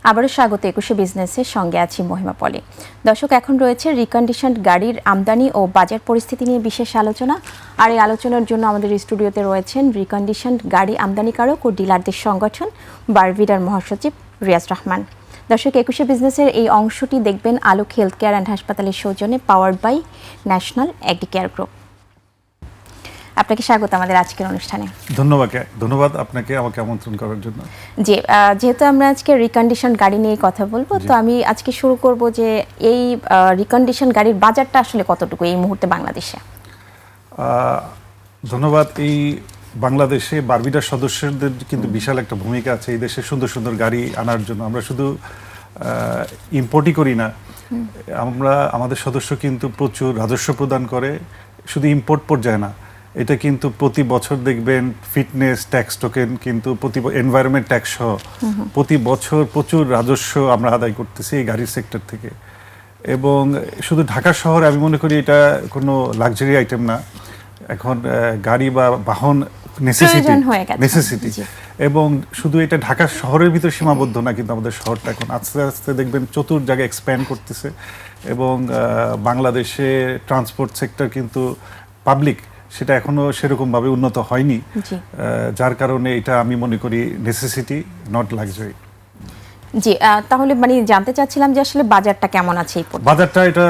আবারও স্বাগত একুশে বিজনেসের সঙ্গে আছি মহিমা পলি। দর্শক, এখন রয়েছে রিকন্ডিশনড গাড়ির আমদানি ও বাজার পরিস্থিতি নিয়ে বিশেষ আলোচনা। আর এই আলোচনার জন্য আমাদের স্টুডিওতে রয়েছেন রিকন্ডিশনড গাড়ি আমদানিকারক ও ডিলারদের সংগঠন বারভিডার মহাসচিব রিয়াজ রহমান। দর্শক, একুশে বিজনেসের এই অংশটি দেখবেন আলোক হেলথ কেয়ার অ্যান্ড হাসপাতালের সৌজন্যে, powered by national agri care group. আপনাকে স্বাগত আমাদের আজকের অনুষ্ঠানে। ধন্যবাদ আপনাকে আমাকে আমন্ত্রণ করার জন্য। জি, যেহেতু আমরা আজকে রিকন্ডিশন গাড়ি নিয়ে কথা বলবো, তো আমি আজকে শুরু করব যে এই রিকন্ডিশন গাড়ির বাজারটা আসলে কতটুকু এই মুহূর্তে বাংলাদেশে? ধন্যবাদ। এই বাংলাদেশে বারভিডার সদস্যদের কিন্তু বিশাল একটা ভূমিকা আছে এই দেশে সুন্দর সুন্দর গাড়ি আনার জন্য। আমরা শুধু ইম্পোর্টই করি না, আমরা আমাদের সদস্য কিন্তু প্রচুর রাজস্ব প্রদান করে। শুধু ইম্পোর্ট পর্যায়ে না, এটা কিন্তু প্রতি বছর দেখবেন ফিটনেস ট্যাক্স টোকেন কিন্তু প্রতি এনভায়রনমেন্ট ট্যাক্স সহ প্রতি বছর প্রচুর রাজস্ব আমরা আদায় করতেছি এই গাড়ির সেক্টর থেকে। এবং শুধু ঢাকা শহরে আমি মনে করি এটা কোনো লাক্সারি আইটেম না, এখন গাড়ি বা বাহন নেসেসিটি। এবং শুধু এটা ঢাকা শহরের ভিতরে সীমাবদ্ধ না, কিন্তু আমাদের শহরটা এখন আস্তে আস্তে দেখবেন চতুর জায়গায় এক্সপ্যান্ড করতেছে। এবং বাংলাদেশে ট্রান্সপোর্ট সেক্টর কিন্তু পাবলিক সেটা এখনো সেরকমভাবে উন্নত হয়নি, যার কারণে এটা আমি মনে করি নেসেসিটি, নট লাক্সারি। জি, তাহলে মানে জানতে চাচ্ছিলাম যে আসলে বাজারটা কেমন আছে এই পর্যন্ত? বাজারটা এটা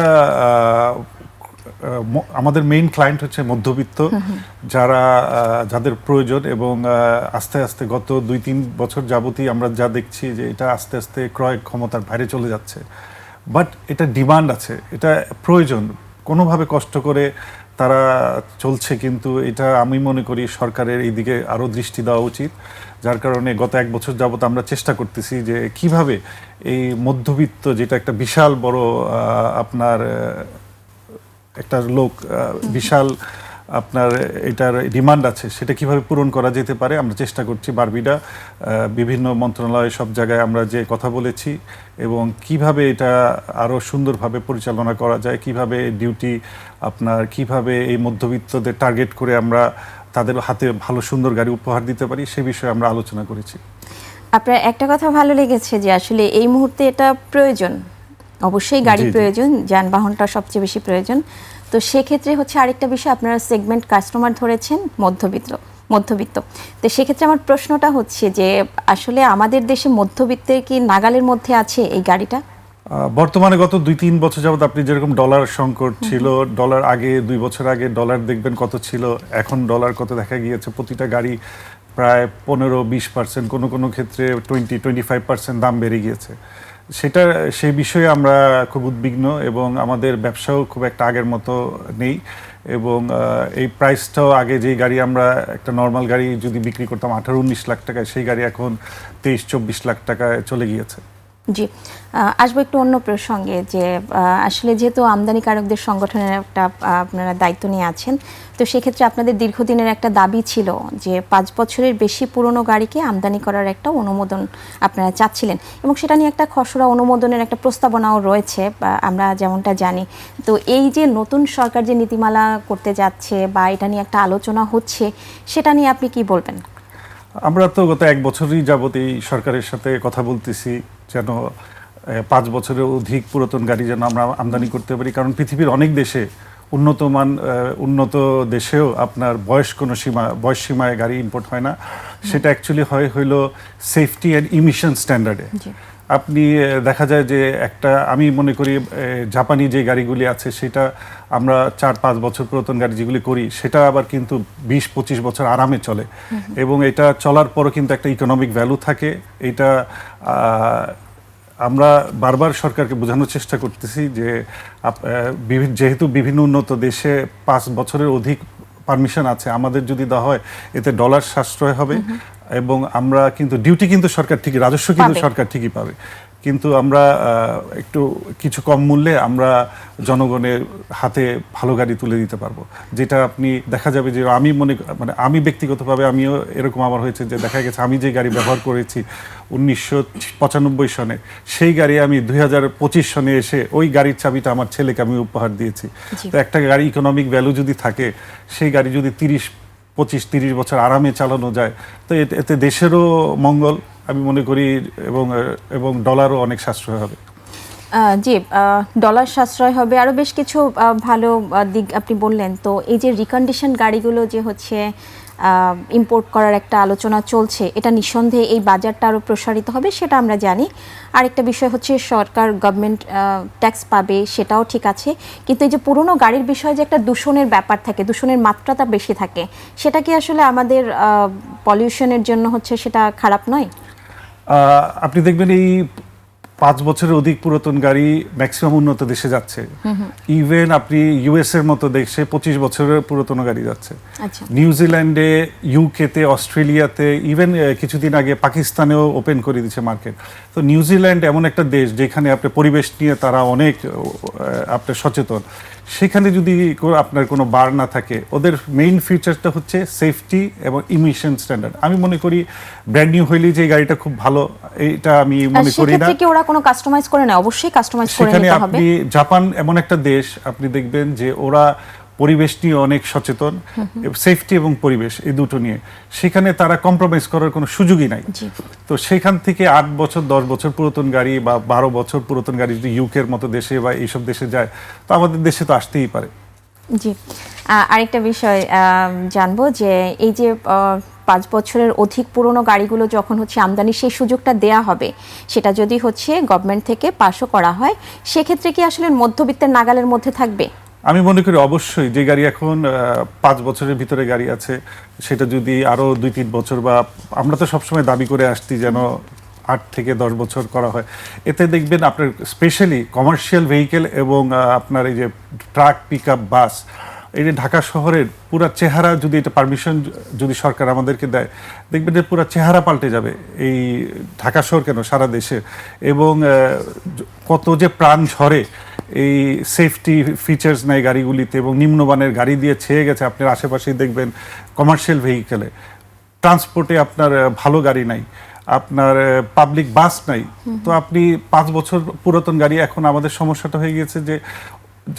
আমাদের মেইন ক্লায়েন্ট হচ্ছে মধ্যবিত্ত, যাদের প্রয়োজন। এবং আস্তে আস্তে গত 2-3 বছর যাবতই আমরা যা দেখছি যে এটা আস্তে আস্তে ক্রয় ক্ষমতার বাইরে চলে যাচ্ছে। বাট এটা ডিমান্ড আছে, এটা প্রয়োজন, কোনোভাবে কষ্ট করে তারা চলছে। কিন্তু এটা আমি মনে করি সরকারের এই দিকে আরও দৃষ্টি দেওয়া উচিত। যার কারণে গত 1 বছর যাবত আমরা চেষ্টা করতেছি যে কিভাবে এই মধ্যবিত্ত, যেটা একটা বিশাল বড় আপনার একটা লোক, বিশাল আপনার এটার ডিমান্ড আছে, সেটা কিভাবে পূরণ করা যেতে পারে আমরা চেষ্টা করছি। বারভিডা বিভিন্ন মন্ত্রণালয় সব জায়গায় আমরা যে কথা বলেছি, এবং কিভাবে এটা আরও সুন্দরভাবে পরিচালনা করা যায়, কিভাবে ডিউটি আপনার কিভাবে এই মধ্যবিত্তদের টার্গেট করে আমরা তাদের হাতে ভালো সুন্দর গাড়ি উপহার দিতে পারি, সে বিষয়ে আমরা আলোচনা করেছি। আপনার একটা কথা ভালো লেগেছে যে আসলে এই মুহূর্তে এটা প্রয়োজন, অবশ্যই গাড়ি প্রয়োজন, যানবাহনটা সবচেয়ে বেশি প্রয়োজন। তো সেক্ষেত্রে হচ্ছে আরেকটা বিষয়, আপনারা সেগমেন্ট কাস্টমার ধরেছেন মধ্যবিত্ত। তো সেক্ষেত্রে আমার প্রশ্নটা হচ্ছে যে আসলে আমাদের দেশে মধ্যবিত্তের কি নাগালের মধ্যে আছে এই গাড়িটা? বর্তমানে গত 2-3 বছর যাবত আপনি যেরকম ডলার সংকট ছিল, ডলার আগে 2 বছর আগে ডলার দেখবেন কত ছিল, এখন ডলার কত দেখা গিয়েছে। প্রতিটা গাড়ি প্রায় 15-20%, কোনো ক্ষেত্রে 20-25% দাম বেড়ে গিয়েছে। সেই বিষয়ে আমরা খুব উদ্বিগ্ন, এবং আমাদের ব্যবসাও খুব একটা আগের মতো নেই। এবং এই প্রাইসটাও আগে যেই গাড়ি আমরা একটা নর্মাল গাড়ি যদি বিক্রি করতাম 18-19 লাখ টাকায়, সেই গাড়ি এখন 23-24 লাখ টাকায় চলে গিয়েছে। জি, আসবো একটু অন্য প্রসঙ্গে যে আসলে যেহেতু আমদানিকারকদের সংগঠনের একটা আপনারা দায়িত্ব নিয়ে আছেন, তো সেক্ষেত্রে আপনাদের দীর্ঘদিনের একটা দাবি ছিল যে 5 বছরের বেশি পুরনো গাড়িকে আমদানি করার একটা অনুমোদন আপনারা চাচ্ছিলেন, এবং সেটা নিয়ে একটা খসড়া অনুমোদনের একটা প্রস্তাবনাও রয়েছে আমরা যেমনটা জানি। তো এই যে নতুন সরকার যে নীতিমালা করতে যাচ্ছে বা এটা নিয়ে একটা আলোচনা হচ্ছে, সেটা নিয়ে আপনি কি বলবেন? আমরা তো গত 1 বছরই যাবত এই সরকারের সাথে কথা বলতেছি যেন 5 বছরের অধিক পুরাতন গাড়ি যেন আমরা আমদানি করতে পারি। কারণ পৃথিবীর অনেক দেশে উন্নত দেশেও আপনার বয়স সীমায় গাড়ি ইম্পোর্ট হয় না, সেটা অ্যাকচুয়ালি হইল সেফটি অ্যান্ড ইমিশন স্ট্যান্ডার্ডে। আপনি দেখা যায় যে আমি মনে করি জাপানি যে গাড়িগুলি আছে সেটা আমরা 4-5 বছর পুরাতন গাড়ি যেগুলি করি, সেটা আবার কিন্তু 20-25 বছর আরামে চলে। এবং এটা চলার পরও কিন্তু একটা ইকোনমিক ভ্যালু থাকে। এটা আমরা বারবার সরকারকে বোঝানোর চেষ্টা করতেছি যে যেহেতু বিভিন্ন উন্নত দেশে 5 বছরের অধিক পারমিশন আছে, আমাদের যদি দেওয়া হয় এতে ডলার সাশ্রয় হবে, এবং আমরা কিন্তু ডিউটি কিন্তু সরকার ঠিকই, রাজস্ব কিন্তু সরকার ঠিকই পাবে, কিন্তু আমরা একটু কিছু কম মূল্যে আমরা জনগণের হাতে ভালো গাড়ি তুলে দিতে পারবো। যেটা আপনি দেখা যাবে যে আমি ব্যক্তিগতভাবে আমিও এরকম আমার হয়েছে যে দেখা গেছে আমি যে গাড়ি ব্যবহার করেছি 1995 সনে, সেই গাড়ি আমি 2025 সনে এসে ওই গাড়ির চাবিটা আমার ছেলেকে আমি উপহার দিয়েছি। তো একটা গাড়ি ইকোনমিক ভ্যালু যদি থাকে, সেই গাড়ি যদি 25-30 বছর আরামে চালানো যায়, তো এতে দেশেরও মঙ্গল, আমি মনে করি, এবং ডলারও অনেক সাশ্রয় হবে। জি, ডলার সাশ্রয় হবে, আরও বেশ কিছু ভালো দিক আপনি বললেন। তো এই যে রিকন্ডিশন গাড়িগুলো যে হচ্ছে ইম্পোর্ট করার একটা আলোচনা চলছে, এটা নিঃসন্দেহে এই বাজারটা আরও প্রসারিত হবে, সেটা আমরা জানি। আরেকটা বিষয় হচ্ছে সরকার গভর্নমেন্ট ট্যাক্স পাবে, সেটাও ঠিক আছে। কিন্তু এই যে পুরনো গাড়ির বিষয়ে যে একটা দূষণের ব্যাপার থাকে, দূষণের মাত্রাটা বেশি থাকে, সেটা কি আসলে আমাদের পলিউশনের জন্য হচ্ছে সেটা খারাপ নয়? আপনি দেখবেন এই 5 বছরের অধিক পুরাতন গাড়ি ম্যাক্সিমাম উন্নত দেশে যাচ্ছে। ইভেন আপনি ইউএস এর মতো দেশে 25 বছরের পুরাতন গাড়ি যাচ্ছে। আচ্ছা। নিউজিল্যান্ডে, ইউকেতে, অস্ট্রেলিয়াতে, ইভেন কিছুদিন আগে পাকিস্তানেও ওপেন করে দিচ্ছে মার্কেট। তো নিউজিল্যান্ড এমন একটা দেশ যেখানে আপনার পরিবেশ নিয়ে তারা অনেক আপনার সচেতন। সেখানে যদি আপনার কোনো বার না থাকে, ওদের মেইন ফিচারটা হচ্ছে সেফটি এবং ইমিশন স্ট্যান্ডার্ড। আমি মনে করি ব্র্যান্ড নিউ হইলে যে গাড়িটা খুব ভালো, এটা আমি মনে করি না। সেক্ষেত্রে কি ওরা কোনো কাস্টমাইজ করে না? অবশ্যই কাস্টমাইজ করে সেখানে নিতে হবে। আপনি জাপান এমন একটা দেশ, আপনি দেখবেন যে ওরা পরিবেশ নিয়ে অনেক সচেতন, সেফটি এবং পরিবেশ এই দুটো নিয়ে। সেখানে তারা কম্প্রোমাইজ করার কোনো সুযোগই নাই। তো সেখান থেকে 8 বছর 10 বছর পুরাতন গাড়ি বা 12 বছর পুরাতন গাড়ি যদি ইউকের মতো দেশে বা এইসব দেশে যায়, তো আমাদের দেশে তো আসতেই পারে। জি, আরেকটা বিষয় জানবো যে এই যে 5 বছরের অধিক পুরনো গাড়িগুলো যখন হচ্ছে আমদানি, সেই সুযোগটা দেয়া হবে, সেটা যদি হচ্ছে গভর্নমেন্ট থেকে পাসও করা হয়, সেক্ষেত্রে কি আসলে মধ্যবিত্তের নাগালের মধ্যে থাকবে? আমি মনে করি অবশ্যই যে গাড়ি এখন 5 বছরের ভিতরে গাড়ি আছে, সেটা যদি আরো 2-3 বছর, বা আমরা তো সবসময় দাবি করে আসছি যেন 8 থেকে 10 বছর করা হয়, এতে দেখবেন আপনার স্পেশালি কমার্শিয়াল ভেহিকেল এবং আপনার এই যে ট্রাক, পিকআপ, বাস, এই যে ঢাকা শহরের পুরা চেহারা, যদি এটা পারমিশন যদি সরকার আমাদেরকে দেয়, দেখবেন যে পুরা চেহারা পাল্টে যাবে এই ঢাকা শহর, কেন সারা দেশে। এবং কত যে প্রাণ ঝরে এই সেফটি ফিচার্স নাই গাড়িগুলিতে, এবং নিম্নমানের গাড়ি দিয়ে ছেয়ে গেছে। আপনার আশেপাশেই দেখবেন কমার্শিয়াল ভেহিকেলে, ট্রান্সপোর্টে আপনার ভালো গাড়ি নাই, আপনার পাবলিক বাস নাই। তো আপনি 5 বছর পুরাতন গাড়ি, এখন আমাদের সমস্যাটা হয়ে গেছে যে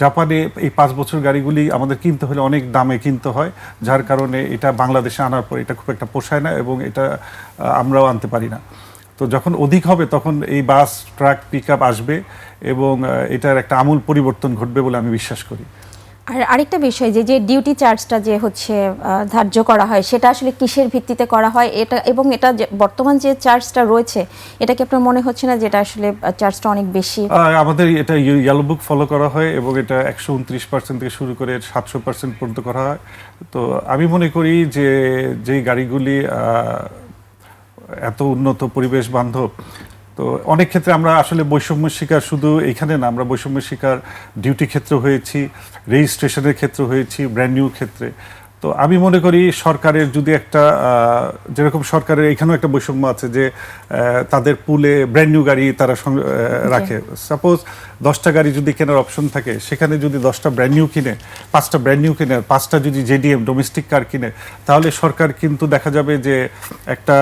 জাপানে এই 5 বছর গাড়িগুলি আমাদের কিনতে হলে অনেক দামে কিনতে হয়, যার কারণে এটা বাংলাদেশে আনার পর এটা খুব একটা পোষায় না, এবং এটা আমরাও আনতে পারি না। তো যখন অধিক হবে তখন এই বাস, ট্রাক, পিকআপ আসবে, এবং এটার একটা আমূল পরিবর্তন ঘটবে বলে আমি বিশ্বাস করি। আর আরেকটা বিষয়, যে ডিউটি চার্জটা যে হচ্ছে ধার্য করা হয়, সেটা আসলে কিসের ভিত্তিতে করা হয় এটা, এবং এটা বর্তমান যে চার্জটা রয়েছে, এটা কি আপনার মনে হচ্ছে না যে এটা আসলে চার্জটা অনেক বেশি? আমাদের এটা ইয়েলো বুক ফলো করা হয়, এবং এটা 129% থেকে শুরু করে 700% পর্যন্ত করা হয়। তো আমি মনে করি যে যেই গাড়িগুলি এত উন্নত, পরিবেশ বান্ধব, তো অনেক ক্ষেত্রে আমরা আসলে বৈষম্য শিকার, শুধু এইখানে না, আমরা বৈষম্য শিকার ডিউটি ক্ষেত্রে হয়েছি, রেজিস্ট্রেশনের ক্ষেত্রে হয়েছি, ব্র্যান্ড নিউ ক্ষেত্রে। তো আমি মনে করি সরকারের যদি একটা, যেরকম সরকারের এখানেও একটা বৈষম্য আছে যে তাদের পুলে ব্র্যান্ড নিউ গাড়ি তারা রাখে। সাপোজ 10টা গাড়ি যদি কেনার অপশন থাকে, সেখানে যদি 10টা ব্র্যান্ড নিউ কিনে, 5টা ব্র্যান্ড নিউ কিনে, 5টা যদি জেডিএম ডোমেস্টিক কার কিনে, তাহলে সরকার কিন্তু দেখা যাবে যে একটা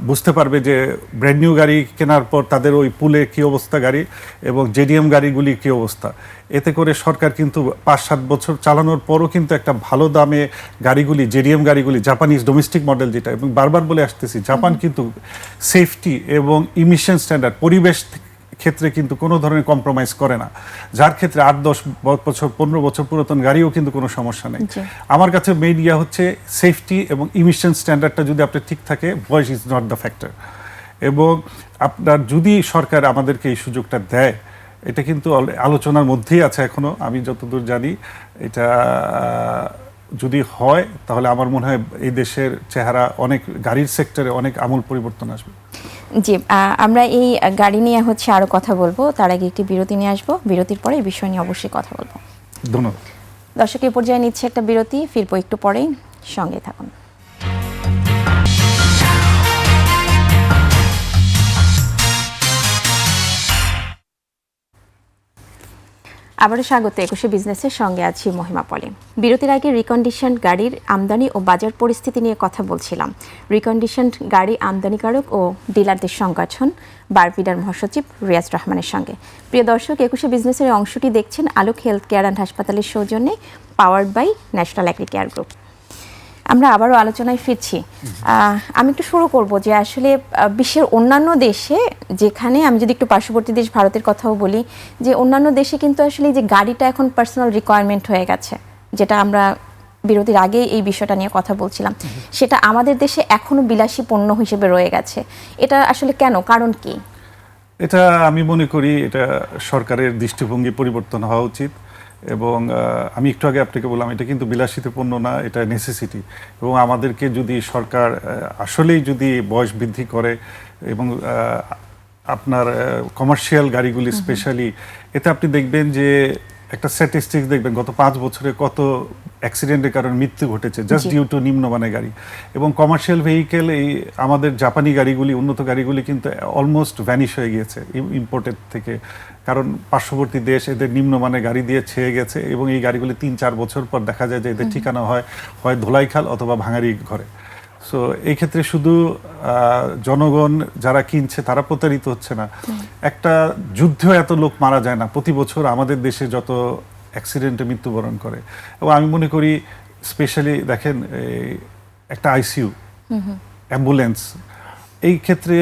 বুঝতে পারবে যে ব্র্যান্ড নিউ গাড়ি কেনার পর তাদের ওই পুলে কী অবস্থা গাড়ি, এবং জেডিএম গাড়িগুলি কী অবস্থা। এতে করে সরকার কিন্তু 5-7 বছর চালানোর পরও কিন্তু একটা ভালো দামে গাড়িগুলি, জেডিএম গাড়িগুলি, জাপানিজ ডোমেস্টিক মডেল যেটা, এবং বারবার বলে আসতেছি, জাপান কিন্তু সেফটি এবং ইমিশন স্ট্যান্ডার্ড, পরিবেশ ক্ষেত্রে কিন্তু কোনো ধরনের কম্প্রোমাইজ করে না, যার ক্ষেত্রে 8-10 বছর 15 বছর পুরাতন গাড়িও কিন্তু কোনো সমস্যা নেই। আমার কাছে মেইন ইয়া হচ্ছে সেফটি এবং ইমিশন স্ট্যান্ডার্ডটা যদি আপনার ঠিক থাকে, voice is not the factor. এবং আপনার যদি সরকার আমাদেরকে এই সুযোগটা দেয়, এটা কিন্তু আলোচনার মধ্যেই আছে এখনো, আমি যতদূর জানি। এটা যদি হয় তাহলে আমার মনে হয় এই দেশের চেহারা, অনেক গাড়ির সেক্টরে অনেক আমূল পরিবর্তন আসবে। জি, আমরা এই গাড়ি নিয়ে হচ্ছে আরো কথা বলবো, তার আগে একটি বিরতি নিয়ে আসবো, বিরতির পরে এই বিষয় নিয়ে অবশ্যই কথা বলবো। ধন্যবাদ দর্শক, এই পর্যায়ে নিচ্ছে একটা বিরতি, ফিরবো একটু পরেই, সঙ্গে থাকুন। আবারও স্বাগত 21 বিজনেসের সঙ্গে আছি মহিমা পলি। বিরতির আগে রিকন্ডিশন গাড়ির আমদানি ও বাজার পরিস্থিতি নিয়ে কথা বলছিলাম। রিকন্ডিশন গাড়ি আমদানিকারক ও ডিলারদের সংগঠন বারপিডার মহাসচিব রিয়াজ রহমানের সঙ্গে। প্রিয় দর্শক, 21 বিজনেসের অংশটি দেখছেন আলোক হেলথ কেয়ার অ্যান্ড হাসপাতালের সৌজন্যে, powered by national agri care group. আমরা আবারও আলোচনায় ফিরছি। আমি একটু শুরু করব যে আসলে বিশ্বের অন্যান্য দেশে, যেখানে আমি যদি একটু পার্শ্ববর্তী দেশ ভারতের কথাও বলি, যে অন্যান্য দেশে কিন্তু আসলে যে গাড়িটা এখন পার্সোনাল রিকোয়ারমেন্ট হয়ে গেছে, যেটা আমরা বিরতির আগে এই বিষয়টা নিয়ে কথা বলছিলাম, সেটা আমাদের দেশে এখনো বিলাসী পণ্য হিসেবে রয়ে গেছে। এটা আসলে কেন, কারণ কি? এটা আমি মনে করি এটা সরকারের দৃষ্টিভঙ্গি পরিবর্তন হওয়া উচিত। এবং আমি একটু আগে আপনাকে বললাম, এটা কিন্তু বিলাসিত পণ্য না, এটা নেসেসিটি। এবং আমাদেরকে যদি সরকার আসলেই যদি বয়স বৃদ্ধি করে এবং আপনার কমার্শিয়াল গাড়িগুলি স্পেশালি, এতে আপনি দেখবেন যে একটা স্ট্যাটিস্টিক্স দেখবেন গত 5 বছরে কত অ্যাক্সিডেন্টের কারণে মৃত্যু ঘটেছে জাস্ট ডিউ টু নিম্নমানের গাড়ি। এবং কমার্শিয়াল ভেহিকেল, এই আমাদের জাপানি গাড়িগুলি, উন্নত গাড়িগুলি কিন্তু অলমোস্ট ভ্যানিশ হয়ে গিয়েছে ইম্পোর্টেড থেকে, কারণ পার্শ্ববর্তী দেশ এদের নিম্নমানের গাড়ি দিয়ে ছেয়ে গেছে। এবং এই গাড়িগুলি 3-4 বছর পর দেখা যায় যে এদের ঠিকানা হয় ধোলাইখাল অথবা ভাঙারি ঘরে। সো এই ক্ষেত্রে শুধু জনগণ যারা কিনছে তারা প্রতারিত হচ্ছে না, একটা যুদ্ধেও এত লোক মারা যায় না প্রতি বছর আমাদের দেশে যত অ্যাক্সিডেন্টে মৃত্যুবরণ করে। এবং আমি মনে করি স্পেশালি দেখেন একটা আইসিইউ, অ্যাম্বুলেন্স, এই ক্ষেত্রে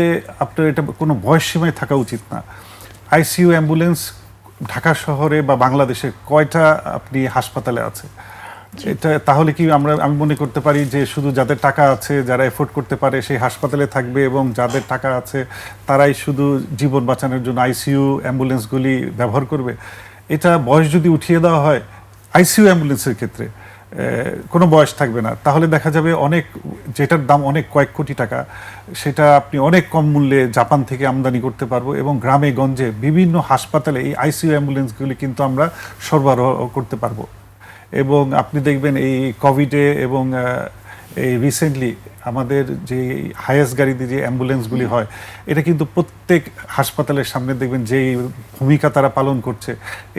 আপনার এটা কোনো বয়স সীমায় থাকা উচিত না। আইসিইউ অ্যাম্বুলেন্স ঢাকা শহরে বা বাংলাদেশে কয়টা আপনি হাসপাতালে আছে? এটা তাহলে কি আমি মনে করতে পারি যে শুধু যাদের টাকা আছে, যারা এফোর্ড করতে পারে সেই হাসপাতালে থাকবে, এবং যাদের টাকা আছে তারাই শুধু জীবন বাঁচানোর জন্য আইসিইউ অ্যাম্বুলেন্সগুলি ব্যবহার করবে? এটা বয়স যদি উঠিয়ে দেওয়া হয় আইসিইউ অ্যাম্বুলেন্সের ক্ষেত্রে, কোনো বয়স থাকবে না, তাহলে দেখা যাবে অনেক, যেটার দাম অনেক কয়েক কোটি টাকা, সেটা আপনি অনেক কম মূল্যে জাপান থেকে আমদানি করতে পারবো। এবং গ্রামে গঞ্জে বিভিন্ন হাসপাতালে এই আইসিইউ অ্যাম্বুলেন্সগুলি কিন্তু আমরা সরবরাহ করতে পারবো। এবং আপনি দেখবেন এই কোভিডে এবং এই রিসেন্টলি আমাদের যে হাইয়েস্ট গাড়িতে যে অ্যাম্বুলেন্সগুলি হয়, এটা কিন্তু প্রত্যেক হাসপাতালের সামনে দেখবেন যে ভূমিকা তারা পালন করছে,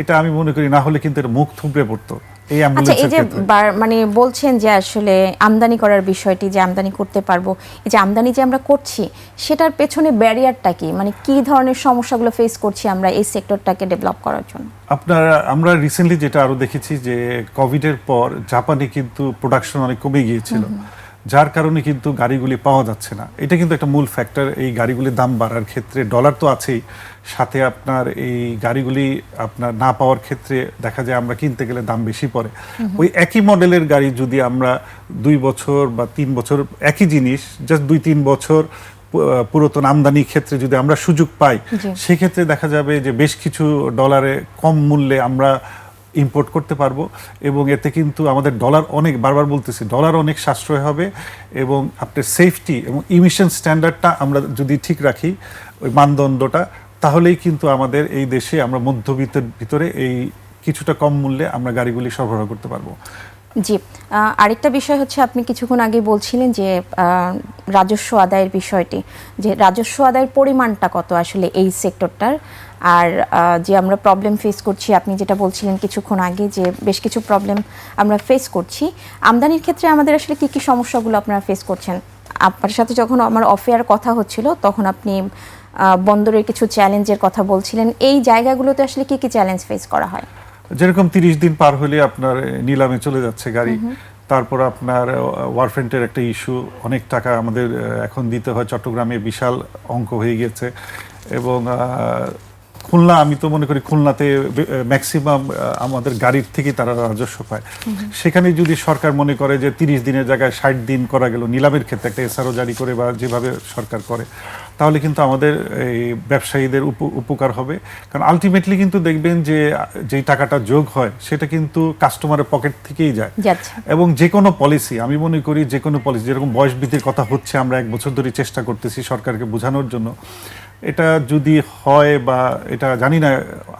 এটা আমি মনে করি না হলে কিন্তু এটা মুখ থুবড়ে পড়তো এই অ্যাম্বুলেন্সের ক্ষেত্রে। এই যে মানে বলছেন যে আসলে আমদানি করার বিষয়টি, যে আমদানি করতে পারবো, এই যে আমদানি যে আমরা করছি সেটার পেছনে ব্যারিয়ারটা কি, মানে কি ধরনের সমস্যাগুলো ফেস করছি আমরা এই সেক্টরটাকে ডেভেলপ করার জন্য? আমরা রিসেন্টলি যেটা আরো দেখেছি যে কোভিডের পর জাপানে কিন্তু প্রোডাকশন অনেক কমে গিয়েছিল, যার কারণে কিন্তু গাড়িগুলি পাওয়া যাচ্ছে না। এটা কিন্তু একটা মূল ফ্যাক্টর এই গাড়িগুলির দাম বাড়ার ক্ষেত্রে। ডলার তো আছেই, সাথে আপনার এই গাড়িগুলি আপনার না পাওয়ার ক্ষেত্রে দেখা যায় আমরা কিনতে গেলে দাম বেশি পড়ে। ওই একই মডেলের গাড়ি যদি আমরা 2 বছর বা 3 বছর, একই জিনিস জাস্ট 2-3 বছর পুরাতন আমদানির ক্ষেত্রে যদি আমরা সুযোগ পাই, সেক্ষেত্রে দেখা যাবে যে বেশ কিছু ডলারে কম মূল্যে আমরা ইম্পোর্ট করতে পারবো। এবং এতে কিন্তু আমাদের ডলার অনেক, বারবার বলতেছি, ডলার অনেক সাশ্রয় হবে। এবং আপনার সেফটি এবং ইমিশন স্ট্যান্ডার্ডটা আমরা যদি ঠিক রাখি, ওই মানদণ্ডটা, তাহলেই কিন্তু আমাদের এই দেশে আমরা মধ্যবিত্তের ভিতরে এই কিছুটা কম মূল্যে আমরা গাড়িগুলি সরবরাহ করতে পারবো। জি, আরেকটা বিষয় হচ্ছে, আপনি কিছুক্ষণ আগে বলছিলেন যে রাজস্ব আদায়ের বিষয়টি, যে রাজস্ব আদায়ের পরিমাণটা কত আসলে এই সেক্টরটার, আর যে আমরা প্রবলেম ফেস করছি, আপনি যেটা বলছিলেন কিছুক্ষণ আগে যে বেশ কিছু প্রবলেম আমরা ফেস করছি আমদানির ক্ষেত্রে, আমাদের আসলে কি কি সমস্যাগুলো আপনারা ফেস করছেন? আপনার সাথে যখন আমার অফেয়ার কথা হচ্ছিল তখন আপনি বন্দরের কিছু চ্যালেঞ্জের কথা বলছিলেন, এই জায়গাগুলোতে আসলে কি কি চ্যালেঞ্জ ফেস করা হয়? যেরকম 30 দিন পার হলে আপনার নিলামে চলে যাচ্ছে গাড়ি, তারপর আপনার ওয়ারফ্রেন্টের একটা ইস্যু, অনেক টাকা আমাদের এখন দিতে হয়, চট্টগ্রামে বিশাল অঙ্ক হয়ে গেছে। এবং খুলনা, আমি তো মনে করি খুলনাতে ম্যাক্সিমাম আমাদের গাড়ির থেকেই তারা রাজস্ব পায়। সেখানে যদি সরকার মনে করে যে 30 দিনের জায়গায় 60 দিন করা গেল নিলামের ক্ষেত্রে, একটা এসআরও জারি করে বা যেভাবে সরকার করে, তাহলে কিন্তু আমাদের এই ব্যবসায়ীদের উপকার হবে। কারণ আলটিমেটলি কিন্তু দেখবেন যে যেই টাকাটা যোগ হয় সেটা কিন্তু কাস্টমারের পকেট থেকেই যায়। এবং যে কোনো পলিসি, আমি মনে করি যে কোনো পলিসি, যেরকম বয়স বৃদ্ধির কথা হচ্ছে, আমরা 1 বছর ধরে চেষ্টা করতেছি সরকারকে বোঝানোর জন্য, এটা যদি হয়, বা এটা জানি না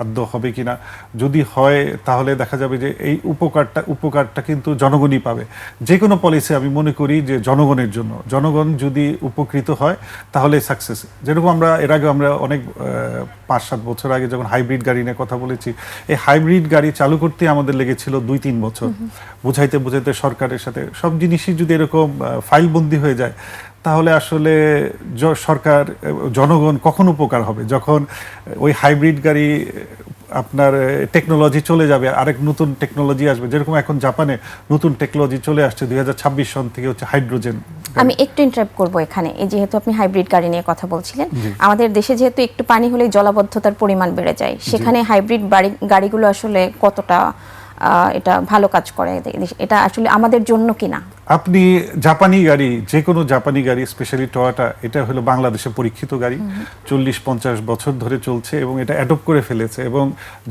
আদৌ হবে কিনা, যদি হয় তাহলে দেখা যাবে যে এই উপকারটা কিন্তু জনগণই পাবে। যে কোনো পলিসি আমি মনে করি যে জনগণের জন্য, জনগণ যদি উপকৃত হয় তাহলে সাকসেস। যেরকম আমরা এর আগে আমরা অনেক 5-7 বছর আগে যখন হাইব্রিড গাড়ি নিয়ে কথা বলেছি, এই হাইব্রিড গাড়ি চালু করতে আমাদের লেগেছিল 2-3 বছর, বুঝাইতে সরকারের সাথে। সব জিনিসই যদি এরকম ফাইলবন্দি হয়ে যায়, তাহলে আসলে সরকার, জনগণ কখন উপকার হবে? যখন ওই হাইব্রিড গাড়ি আপনার টেকনোলজি চলে যাবে, আরেক নতুন টেকনোলজি আসবে, যেরকম এখন জাপানে নতুন টেকনোলজি চলে আসছে 2026 সন থেকে হচ্ছে হাইড্রোজেন। আমি একটু ইন্টারাপ্ট করবো এখানে, এই যেহেতু আপনি হাইব্রিড গাড়ি নিয়ে কথা বলছিলেন, আমাদের দেশে যেহেতু একটু পানি হলেই জলাবদ্ধতার পরিমাণ বেড়ে যায়, সেখানে হাইব্রিড গাড়িগুলো আসলে কতটা এটা ভালো কাজ করে, এটা আসলে আমাদের জন্য কিনা? আপনি জাপানি গাড়ি, যে কোনো জাপানি গাড়ি, স্পেশালি টয়োটা, এটা হলো বাংলাদেশে পরীক্ষিত গাড়ি, 40-50 বছর ধরে চলছে এবং এটা অ্যাডপ্ট করে ফেলেছে। এবং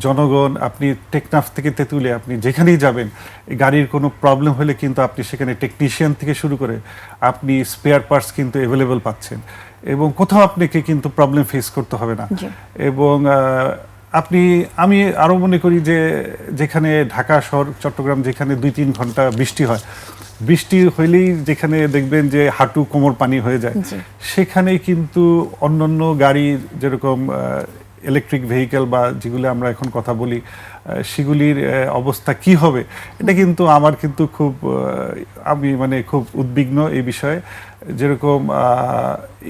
জনগণ, আপনি টেকনাফ থেকে তেঁতুলে আপনি যেখানেই যাবেন, গাড়ির কোনো প্রবলেম হলে কিন্তু আপনি সেখানে টেকনিশিয়ান থেকে শুরু করে আপনি স্পেয়ার পার্টস কিন্তু অ্যাভেলেবল পাচ্ছেন এবং কোথাও আপনাকে কিন্তু প্রবলেম ফেস করতে হবে না। এবং আমি আরও মনে করি যে যেখানে ঢাকা শহর, চট্টগ্রাম, যেখানে 2-3 ঘন্টা বৃষ্টি হয়, বৃষ্টি হইলেই যেখানে দেখবেন যে হাঁটু কোমর পানি হয়ে যায়, সেখানে কিন্তু অন্যান্য গাড়ি যেরকম ইলেকট্রিক ভেহিকেল বা যেগুলো আমরা এখন কথা বলি, সেগুলির অবস্থা কি হবে, এটা কিন্তু আমার কিন্তু খুব আমি মানে খুব উদ্বিগ্ন এই বিষয়ে। যেরকম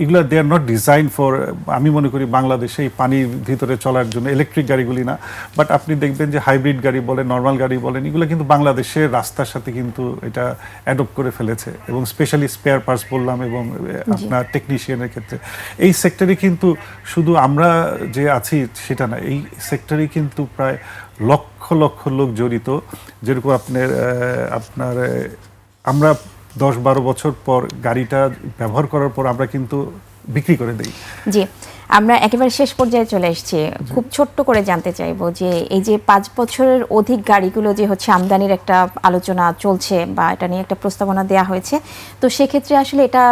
এগুলো দে আর নট ডিজাইন ফর, আমি মনে করি বাংলাদেশে এই পানির ভিতরে চলার জন্য, ইলেকট্রিক গাড়িগুলি না। বাট আপনি দেখবেন যে হাইব্রিড গাড়ি বলেন, নর্মাল গাড়ি বলেন, এগুলো কিন্তু বাংলাদেশের রাস্তার সাথে কিন্তু এটা অ্যাডপ্ট করে ফেলেছে। এবং স্পেশালি স্পেয়ার পার্টস বললাম এবং আপনার টেকনিশিয়ানের ক্ষেত্রে এই সেক্টরে কিন্তু শুধু আমরা যে আছি সেটা না, এই সেক্টরে কিন্তু প্রায় লক্ষ লক্ষ লোক জড়িত। যেরকম আপনার আমরা 10-12 বছর পর গাড়িটা ব্যবহার করার পর আমরা কিন্তু বিক্রি করে দিই। জি, আমরা একেবারে শেষ পর্যায়ে চলে এসেছি। খুব ছোট্ট করে জানতে চাইবো যে এই যে 5 বছরের অধিক গাড়িগুলো যে হচ্ছে আমদানির একটা আলোচনা চলছে বা এটা নিয়ে একটা প্রস্তাবনা দেওয়া হয়েছে, তো সেক্ষেত্রে আসলে এটা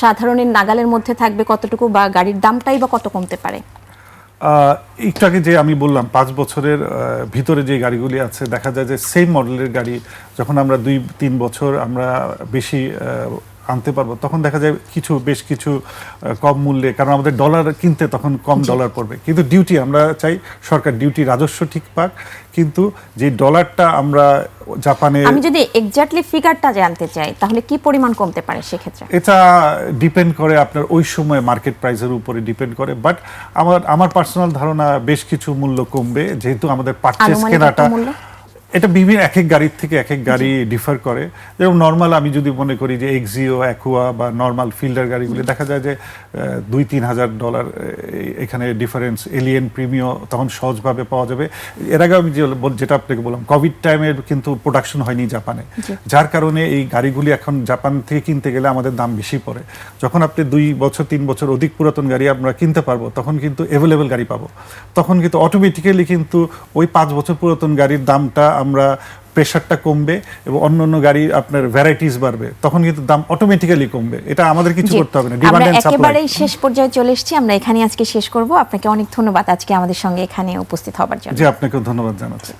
সাধারণের নাগালের মধ্যে থাকবে কতটুকু, বা গাড়ির দামটাই বা কত কমতে পারে? একটু আগে যে আমি বললাম 5 বছরের ভিতরে যে গাড়িগুলি আছে, দেখা যায় যে সেম মডেলের গাড়ি যখন আমরা 2-3 বছর আমরা বেশি আনতে পারবো, তখন দেখা যায় বেশ কিছু কম মূল্যে, কারণ আমাদের ডলার কিনতে তখন কম ডলার পড়বে। কিন্তু ডিউটি আমরা চাই সরকার ডিউটি রাজস্ব ঠিক পাক, কিন্তু যে ডলারটা আমরা জাপানে, আমি যদি এক্স্যাক্টলি ফিগারটা জানতে চাই তাহলে কি পরিমাণ কমতে পারে সেক্ষেত্রে? এটা ডিপেন্ড করে আপনার ওই সময় মার্কেট প্রাইসের উপরে ডিপেন্ড করে। বাট আমার পার্সোনাল ধারণা বেশ কিছু মূল্য কমবে, যেহেতু আমাদের পারচেজ কেনাটা, এটা বিভিন্ন এক এক গাড়ির থেকে এক এক গাড়ি ডিফার করে। যেরকম নর্মাল আমি যদি মনে করি যে এক্সিও, অ্যাকুয়া বা নর্মাল ফিল্ডার গাড়িগুলি, দেখা যায় যে $2-3,000 এখানে ডিফারেন্স। এলিয়েন প্রিমিও তখন সহজভাবে পাওয়া যাবে। এর আগে আমি যেটা আপনাকে বললাম, কোভিড টাইমের কিন্তু প্রোডাকশন হয়নি জাপানে, যার কারণে এই গাড়িগুলি এখন জাপান থেকে কিনতে গেলে আমাদের দাম বেশি পড়ে। যখন আপনি 2-3 বছর অধিক পুরাতন গাড়ি আমরা কিনতে পারবো, তখন কিন্তু অ্যাভেলেবেল গাড়ি পাবো, তখন কিন্তু অটোমেটিক্যালি কিন্তু ওই 5 বছর পুরাতন গাড়ির দামটা আমরা প্রেশারটা কমবে এবং অন্যান্য গাড়ির আপনার ভ্যারাইটিস বাড়বে, তখন কিন্তু দাম অটোমেটিক্যালি কমবে। এটা আমাদের কিছু করতে হবে না, ডিমান্ড এন্ড সাপ্লাই। একেবারেই শেষ পর্যায়ে চলে এসেছি, আমরা এখানে আজকে শেষ করব। আপনাকে অনেক ধন্যবাদ আজকে আমাদের সঙ্গে এখানে উপস্থিত হবার জন্য। জি, আপনাকেও ধন্যবাদ জানাচ্ছি।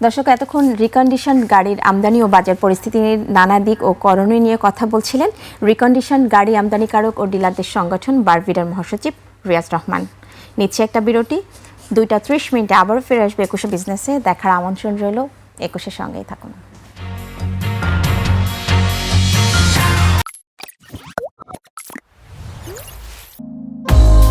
দর্শক, এতক্ষণ রিকন্ডিশন গাড়ির আমদানি ও বাজার পরিস্থিতির নানা দিক ও করণীয় নিয়ে কথা বলছিলেন রিকন্ডিশন গাড়ি আমদানিকারক ও ডিলারদের সংগঠন বারভিডার মহাসচিব রিয়াজ রহমান। নিচ্ছে একটা বিরতি, 2টা 30 মিনিটে আবারও ফিরে আসবে 21 বিজনেসে। দেখার আমন্ত্রণ রইল, 21-এর সঙ্গেই থাকুন।